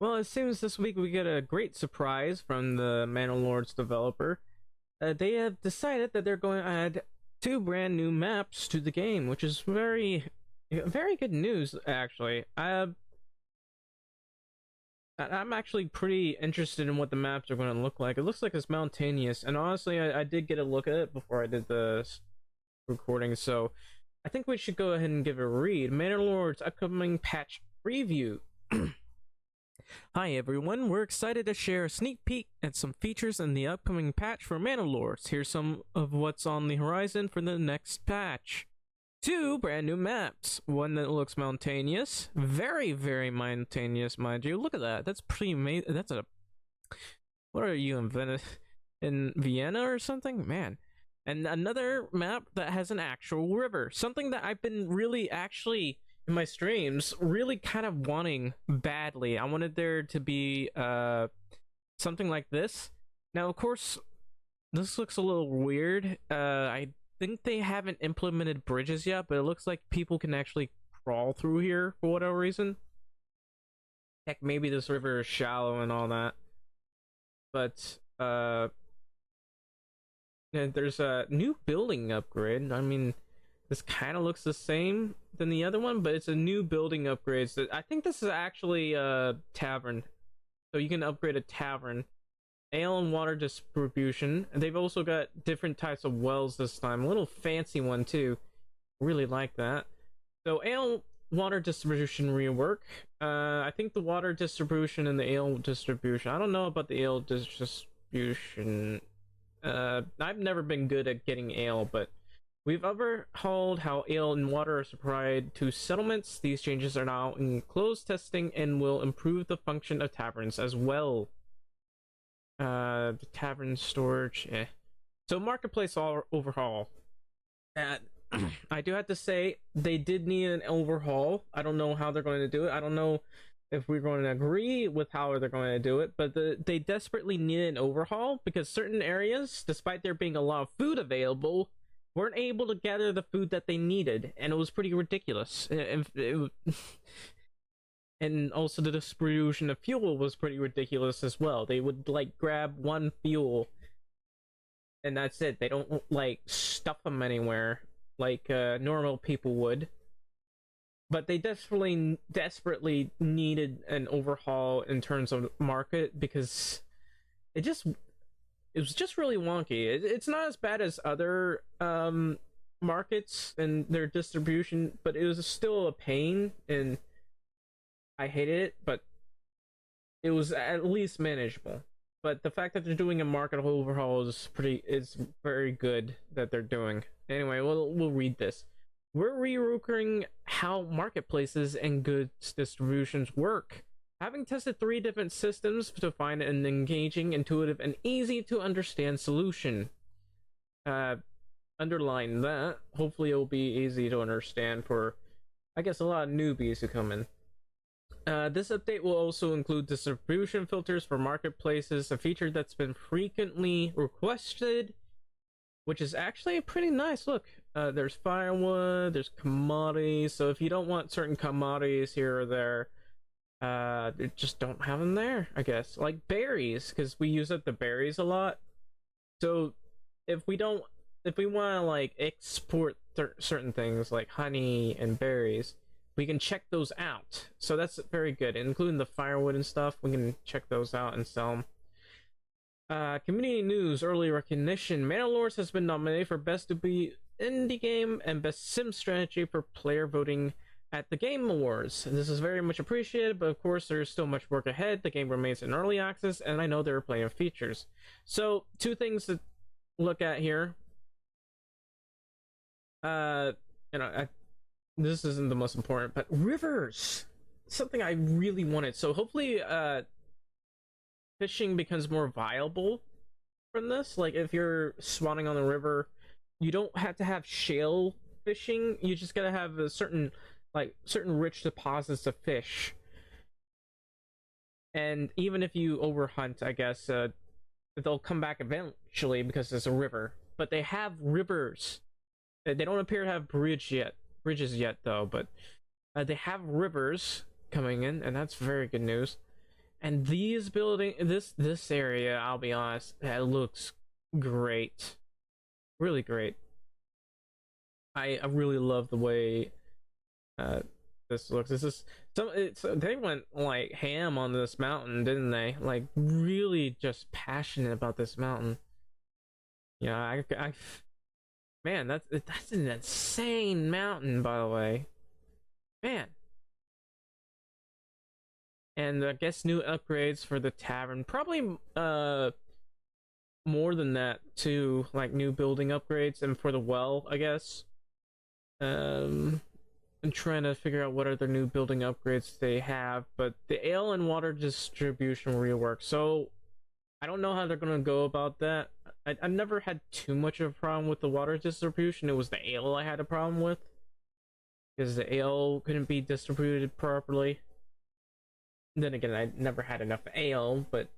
Well, it seems this week we get a great surprise from the Manor developer. They have decided that they're going to add two brand new maps to the game, which is very good news, actually. I'm actually pretty interested in what the maps are going to look like. It looks like it's mountainous, and honestly, I did get a look at it before I did the recording, so I think we should go ahead and give it a read. Manor's upcoming patch preview. Hi everyone, we're excited to share a sneak peek at some features in the upcoming patch for Manor. Here's some of what's on the horizon for the next patch. Two brand new maps. One that looks mountainous, very mountainous, mind you. Look at that. That's pretty amazing. That's a. What are you in Vienna or something? Man. And another map that has an actual river. Something that I've been really actually in my streams really kind of wanting badly. I wanted there to be something like this. Now, of course, this looks a little weird. I think they haven't implemented bridges yet, but it looks like people can actually crawl through here for whatever reason. Heck, maybe this river is shallow and all that. But there's a new building upgrade. I mean, this kind of looks the same than the other one, but it's a new building upgrade. So I think this is actually a tavern. So you can upgrade a tavern. Ale and water distribution. And they've also got different types of wells this time. A little fancy one too. Really like that. So ale water distribution rework. I think the water distribution and the ale distribution. I don't know about the ale distribution. I've never been good at getting ale, but we've overhauled how ale and water are supplied to settlements. These changes are now in closed testing and will improve the function of taverns as well. The tavern storage. So marketplace overhaul. I do have to say they did need an overhaul. I don't know how they're going to do it. I don't know if we're going to agree with how they're going to do it, but they desperately need an overhaul because certain areas, despite there being a lot of food available, weren't able to gather the food that they needed, and it was pretty ridiculous. And also the distribution of fuel was pretty ridiculous as well. They would like grab one fuel and that's it. They don't like stuff them anywhere like normal people would. But they desperately needed an overhaul in terms of market because it was just really wonky. It's not as bad as other markets and their distribution, but it was still a pain, and I hated it, but it was at least manageable. But the fact that they're doing a market overhaul is very good that they're doing. Anyway, we'll read this. We're reworking how marketplaces and goods distributions work. Having tested 3 different systems to find an engaging, intuitive, and easy to understand solution. Underline that. Hopefully it'll be easy to understand for, I guess, a lot of newbies who come in. This update will also include distribution filters for marketplaces, a feature that's been frequently requested, which is actually pretty nice. Look, there's firewood, there's commodities, so if you don't want certain commodities here or there, they just don't have them there, I guess. Like berries, because we use up the berries a lot. So if we want to like export certain things like honey and berries, we can check those out. So that's very good, including the firewood and stuff. We can check those out and sell them. Community news, early recognition. Manor has been nominated for Best to Be Indie Game and Best Sim Strategy for player voting at the Game Awards. This is very much appreciated, but of course there's still much work ahead. The game remains in early access, and I know there are plenty of features. So, 2 things to look at here. This isn't the most important, but rivers! Something I really wanted. So hopefully, fishing becomes more viable from this. Like, if you're spawning on the river, you don't have to have shale fishing. You just gotta have a certain rich deposits of fish. And even if you overhunt, I guess, they'll come back eventually because there's a river. But they have rivers. They don't appear to have bridges yet though, but they have rivers coming in, and that's very good news. And these building this area, I'll be honest, that looks great, really great. I really love the way uh this looks. This is they went like ham on this mountain, didn't they? Like really just passionate about this mountain. Yeah, I man, that's an insane mountain, by the way, man. And I guess new upgrades for the tavern, probably more than that too, like new building upgrades, and for the well, I guess. Um, I'm trying to figure out what other new building upgrades they have, but the ale and water distribution rework. So I don't know how they're gonna go about that. I've never had too much of a problem with the water distribution. It was the ale I had a problem with because the ale couldn't be distributed properly. Then again, I never had enough ale, but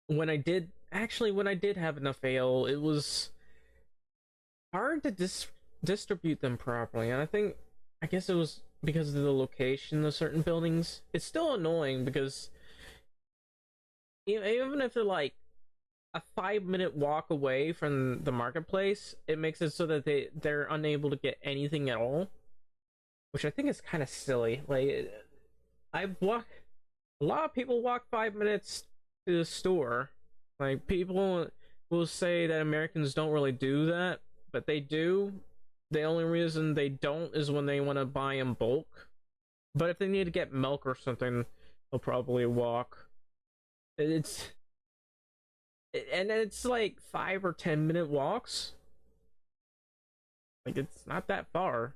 when I did have enough ale, it was hard to distribute them properly. And I guess it was because of the location of certain buildings. It's still annoying because even if they're like a 5 minute walk away from the marketplace, it makes it so that they're unable to get anything at all, which I think is kind of silly. Like I've walked, a lot of people walk 5 minutes to the store. Like people will say that Americans don't really do that, but they do. The only reason they don't is when they want to buy in bulk. But if they need to get milk or something, they'll probably walk. It's and it's like 5 or 10 minute walks. Like it's not that far.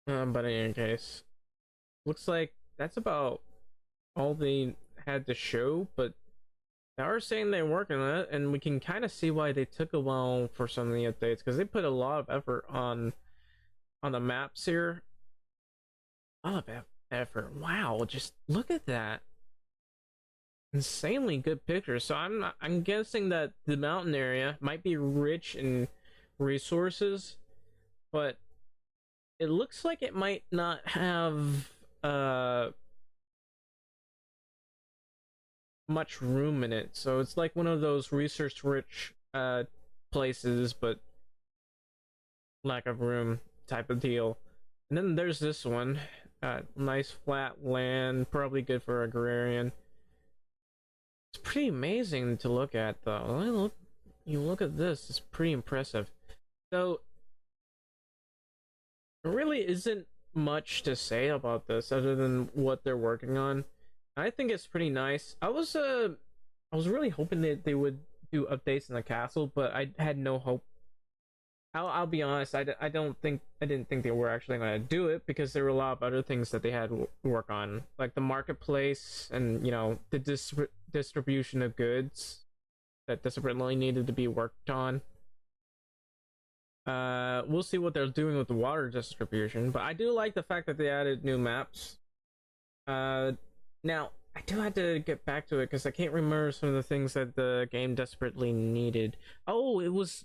But in any case, looks like that's about all they had to show. But they are saying they're working on it, and we can kind of see why they took a while for some of the updates because they put a lot of effort on the maps here. A lot of effort. Wow, just look at that. Insanely good pictures. So I'm guessing that the mountain area might be rich in resources, but it looks like it might not have much room in it. So it's like one of those resource rich places but lack of room type of deal. And then there's this one. Nice flat land, probably good for agrarian. It's pretty amazing to look at, though. You look at this; it's pretty impressive. So, there really isn't much to say about this other than what they're working on. I think it's pretty nice. I was really hoping that they would do updates in the castle, but I had no hope. I'll be honest. I didn't think they were actually going to do it because there were a lot of other things that they had to work on, like the marketplace and the distribution of goods that desperately needed to be worked on. We'll see what they're doing with the water distribution, but I do like the fact that they added new maps. Now I do have to get back to it because I can't remember some of the things that the game desperately needed. Oh, it was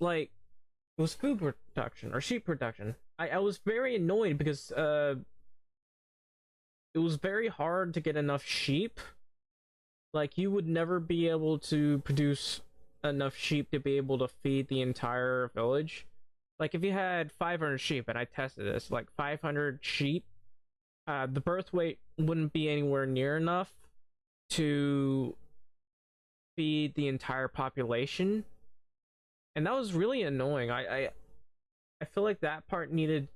food production or sheep production. I was very annoyed because it was very hard to get enough sheep. Like you would never be able to produce enough sheep to be able to feed the entire village. Like if you had 500 sheep, and I tested this, like 500 sheep, the birth weight wouldn't be anywhere near enough to feed the entire population. And that was really annoying. I feel like that part really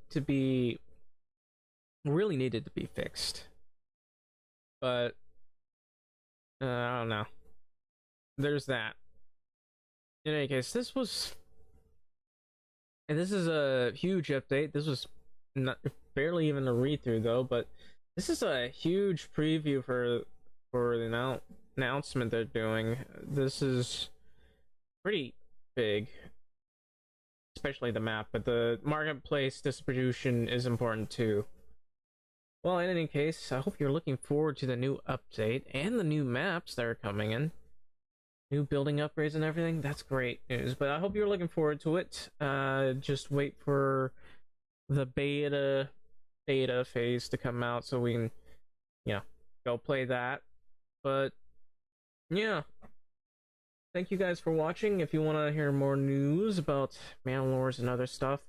needed to be fixed. But I don't know. There's that. In any case, this is a huge update. This was not barely even a read through though, but this is a huge preview for the announcement they're doing. This is pretty big, especially the map, but the marketplace distribution is important too. Well, in any case, I hope you're looking forward to the new update and the new maps that are coming in. New building upgrades and everything. That's great news, but I hope you're looking forward to it. Just wait for the beta phase to come out so we can, go play that. But yeah, thank you guys for watching. If you want to hear more news about Manor and other stuff,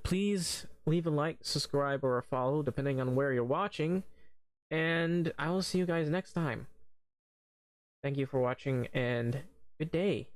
please leave a like, subscribe, or a follow, depending on where you're watching. And I will see you guys next time. Thank you for watching, and good day.